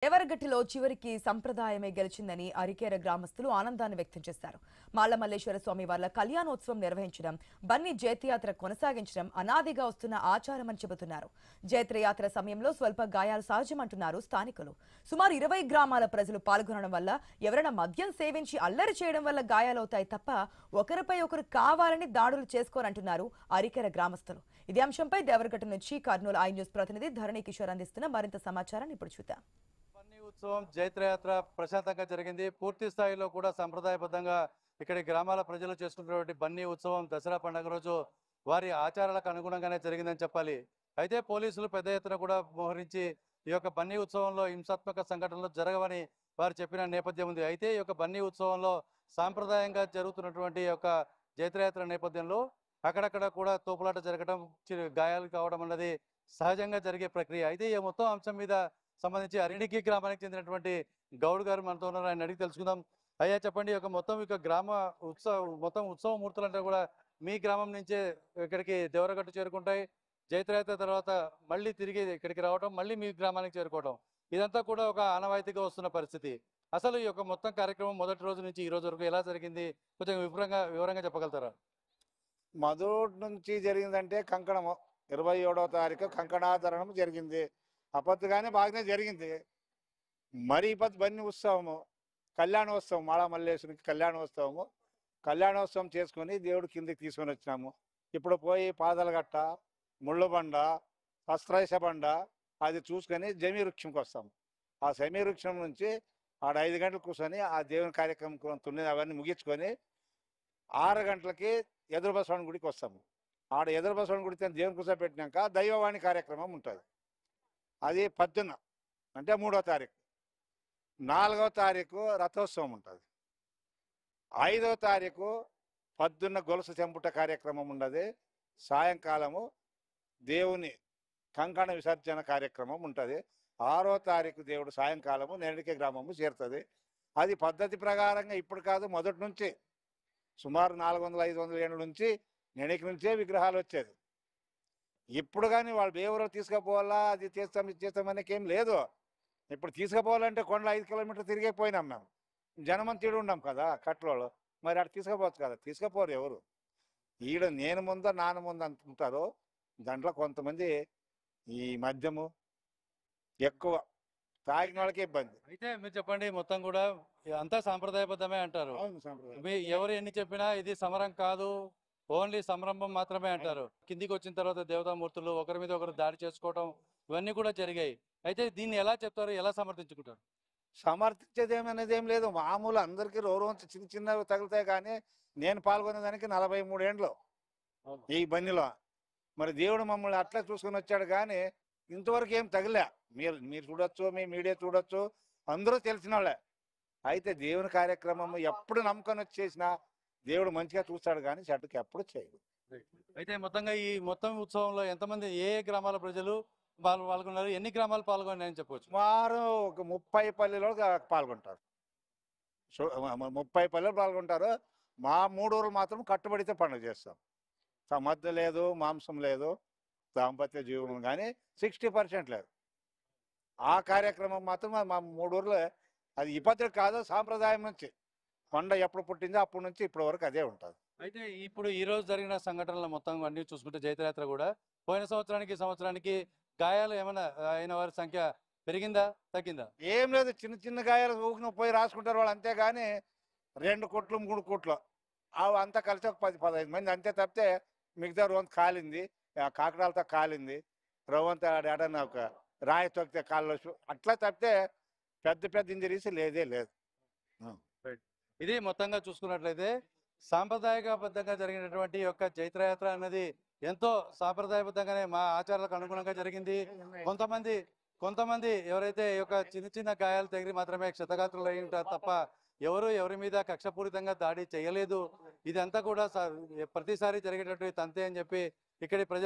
దేవరగట్టిలో చివరికి సంప్రదాయమే గెలిచిందని అరికేర గ్రామస్తులు ఆనందాన్ని వ్యక్తం చేశారు. మాళ్లమల్లేశ్వర స్వామి వార్ల కళ్యాణోత్సవం నిర్వహించడం, బన్నీ జైత్రయాత్ర కొనసాగించడం అనాదిగా వస్తున్న ఆచారమని చెబుతున్నారు. జైత్రయాత్ర సమయంలో స్వల్ప గాయాలు సహజమంటున్నారు స్థానికులు. సుమారు 20 గ్రామాల ప్రజలు పాల్గొనడం వల్ల ఎవరైనా మద్యం సేవించి అల్లరి చేయడం వల్ల గాయాలవుతాయి తప్ప ఒకరిపై ఒకరు కావాలని దాడులు చేసుకోరంటున్నారు అరికేర గ్రామస్తులు. ఇదే అంశంపై దేవరగట్ట నుంచి కర్నూలు ఐ న్యూస్ ప్రతినిధి ధరణి కిషోర్ అందిస్తున్న మరింత సమాచారాన్ని ఇప్పుడు చూద్దాం. బన్నీ ఉత్సవం జైత్రయాత్ర ప్రశాంతంగా జరిగింది. పూర్తి స్థాయిలో కూడా సంప్రదాయబద్ధంగా ఇక్కడి గ్రామాల ప్రజలు చేసుకున్నటువంటి బన్నీ ఉత్సవం దసరా పండుగ రోజు వారి ఆచారాలకు అనుగుణంగానే జరిగిందని చెప్పాలి. అయితే పోలీసులు పెద్ద ఎత్తున కూడా మోహరించి ఈ యొక్క బన్నీ ఉత్సవంలో హింసాత్మక సంఘటనలు జరగవని వారు చెప్పిన నేపథ్యం ఉంది. అయితే ఈ యొక్క బన్నీ ఉత్సవంలో సాంప్రదాయంగా జరుగుతున్నటువంటి యొక్క జైత్రయాత్ర నేపథ్యంలో అక్కడక్కడ కూడా తోపులాట జరగడం, గాయాలు కావడం అన్నది సహజంగా జరిగే ప్రక్రియ. అయితే ఈ మొత్తం అంశం మీద సంబంధించి అరిణికి గ్రామానికి చెందినటువంటి గౌడ్ గారు మనతో ఉన్నారు. ఆయన అడిగి తెలుసుకుందాం. అయ్యా చెప్పండి, మొత్తం గ్రామ ఉత్సవ మూర్తులు అంటే కూడా మీ గ్రామం నుంచే ఇక్కడికి దేవరగట్టు చేరుకుంటాయి. జైత్రయాత్ర తర్వాత మళ్ళీ తిరిగి ఇక్కడికి రావడం, మళ్ళీ మీ గ్రామానికి చేరుకోవడం, ఇదంతా కూడా ఒక ఆనవాయితీగా వస్తున్న పరిస్థితి. అసలు ఈ మొత్తం కార్యక్రమం మొదటి రోజు నుంచి ఈ రోజు వరకు ఎలా జరిగింది, కొంచెం వివరంగా చెప్పగలుగుతారా? మొదటి నుంచి జరిగిందంటే కంకణము 27వ తారీఖు కంకణాధరణం జరిగింది. అప్పటిగానే బాగానే జరిగింది. మరి బన్నీ ఉత్సవము, కళ్యాణోత్సవం, మాళమల్లేశ్వరికి కళ్యాణోత్సవం చేసుకొని దేవుడు కిందకి తీసుకొని వచ్చినాము. ఇప్పుడు పోయి పాదలగట్ట, ముళ్ళబండ, వస్త్రైష బండ అది చూసుకొని జమీవృక్షంకి వస్తాము. ఆ జమీవృక్షం నుంచి ఆడ 5 గంటలు కూర్చొని ఆ దేవుని కార్యక్రమం అవన్నీ ముగించుకొని 6 గంటలకి ఎదురుబసవాణి గుడికి వస్తాము. ఆడ ఎదురుబసవాణి గుడికి దేవుని కూర్చోబెట్టినాక దైవవాణి కార్యక్రమం ఉంటుంది. అది 10న అంటే 3వ తారీఖు. 4వ తారీఖు రథోత్సవం ఉంటుంది. 5వ తారీఖు పొద్దున్న గొలుసు చెంపుట కార్యక్రమం ఉండదు. సాయంకాలము దేవుని కంకణ విసర్జన కార్యక్రమం ఉంటుంది. 6వ తారీఖు దేవుడు సాయంకాలము నెరడికే గ్రామము చేరుతుంది. అది పద్ధతి ప్రకారంగా ఇప్పుడు కాదు, మొదటి నుంచి సుమారు 400-500 ఏళ్ళ నుంచి నెడికి నుంచే విగ్రహాలు వచ్చేది. ఇప్పుడు కానీ వాళ్ళు ఎవరో తీసుకుపోవాలా, అది చేస్తాం ఇది చేస్తామనేకేం లేదు. ఇప్పుడు తీసుకుపోవాలంటే కొండలు 5 కిలోమీటర్లు తిరిగే పోయినాం మేము. జనమంతీడు ఉన్నాం కదా కట్లలో, మరి అక్కడ తీసుకుపోవచ్చు కదా, తీసుకుపోరు ఎవరు. ఈడ నేను ముందు నాన్న ముందు అంటుంటారు. దాంట్లో కొంతమంది ఈ మద్యము ఎక్కువ తాగిన వాళ్ళకి ఇబ్బంది. అయితే మీరు చెప్పండి, మొత్తం కూడా అంతా సాంప్రదాయబద్ధమే అంటారు. ఎవరు ఎన్ని చెప్పినా ఇది సమరం కాదు, ఓన్లీ సంరంభం మాత్రమే అంటారు. కిందికి వచ్చిన తర్వాత దేవతామూర్తులు ఒకరి మీద ఒకరు దాడి చేసుకోవడం ఇవన్నీ కూడా జరిగాయి. అయితే దీన్ని ఎలా చెప్తారు, ఎలా సమర్థించుకుంటారు? సమర్థించేది ఏమనేది ఏం లేదు. మామూలు అందరికీ రోజు చిన్న చిన్నవి తగులుతాయి. కానీ నేను పాల్గొనేదానికి 43 ఏండ్లు ఈ బన్నీలో. మరి దేవుడు మమ్మల్ని అట్లా చూసుకొని వచ్చాడు. కానీ ఇంతవరకు ఏం తగిలే. మీరు చూడొచ్చు, మీ మీడియా చూడొచ్చు, అందరూ తెలిసిన వాళ్ళే. అయితే దేవుని కార్యక్రమం ఎప్పుడు నమ్మకం వచ్చేసినా దేవుడు మంచిగా చూస్తాడు, కానీ చెట్టుకి ఎప్పుడు చేయడు. అయితే మొత్తంగా ఈ మొత్తం ఉత్సవంలో ఎంతమంది, ఏ గ్రామాల ప్రజలు పాల్గొన్నారు, ఎన్ని గ్రామాలు పాల్గొన్నాయని చెప్పవచ్చు? సుమారు ఒక 30 పల్లెలో పాల్గొంటారు. 30 పల్లెలు పాల్గొంటారు. మా 3 ఊర్లు మాత్రం కట్టుబడితే పండుగ చేస్తాం. మద్దు లేదు, మాంసం లేదు, దాంపత్య జీవనం కానీ 60% లేదు. ఆ కార్యక్రమం మాత్రం మా 3 ఊర్లో అది ఇప్పటికి కాదు, సాంప్రదాయం నుంచి కొండ ఎప్పుడు పుట్టిందో అప్పటి నుంచి ఇప్పటి వరకు అదే ఉంటుంది. అయితే ఇప్పుడు ఈ రోజు జరిగిన సంఘటనలు మొత్తం అన్ని చూసుకుంటే జైత్రయాత్ర కూడా పోయిన సంవత్సరానికి గాయాలు ఏమైనా అయిన వారి సంఖ్య పెరిగిందా, తగ్గిందా? ఏం లేదు, చిన్న చిన్న గాయాలు ఊకిన పోయి రాసుకుంటారు వాళ్ళు, అంతేగాని 2 కోట్లు 3 కోట్లు అవి అంతా కలిసి ఒక 10-15 మంది అంతే తప్పితే మిగతా రవంత కాలింది, కాకడాలతో కాలింది, రవంత ఏడన్నా ఒక రాయి తొక్కితే కాళ్ళు అట్లా తప్పితే పెద్ద పెద్ద ఇంజరీస్ లేదే లేదు. ఇది మొత్తంగా చూసుకున్నట్లయితే సాంప్రదాయబద్ధంగా జరిగినటువంటి యొక్క జైత్రయాత్ర అన్నది ఎంతో సాంప్రదాయబద్ధంగానే మా ఆచారాలకు అనుగుణంగా జరిగింది. కొంతమంది ఎవరైతే ఈ యొక్క చిన్న చిన్న గాయాలు తగిలి మాత్రమే క్షతగాత్రులు అయి ఉంటారు తప్ప ఎవరి మీద కక్షపూరితంగా దాడి చేయలేదు. ఇదంతా కూడా ప్రతిసారి జరిగేటటువంటి తంతే అని చెప్పి ఇక్కడి ప్రజలు